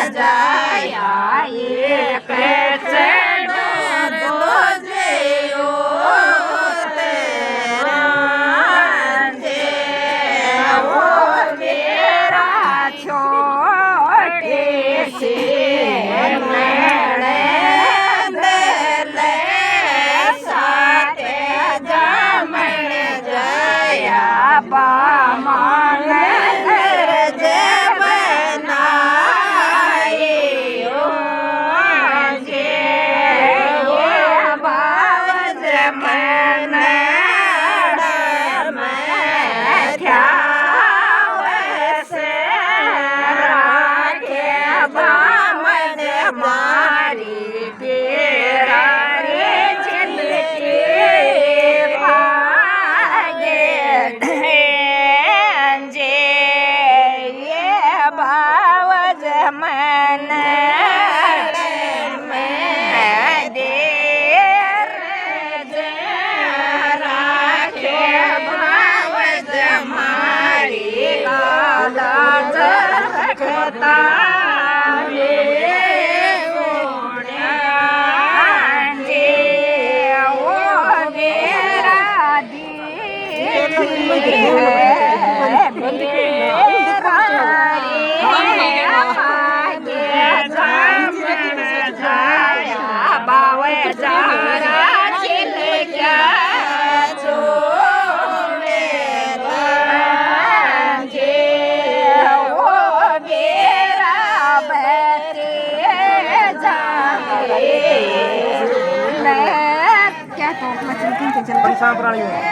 જાયા એક ચડો જોયો તે રાંધે ઓ વેરા છોટે છે મેળે દલે સાથે જમણ જયા પામણ જે બનાયો જે બાવજ મને મારી પેરાની જિંદગી ભાગે જે ભાવ જ મને દેર જે રાખે ભાવ જ મારી લાજ રખતા બાવે જારા ચિલ ક્યા છોડે જે ઓ બેરા બેતે જાગે ને क्या तो मतलब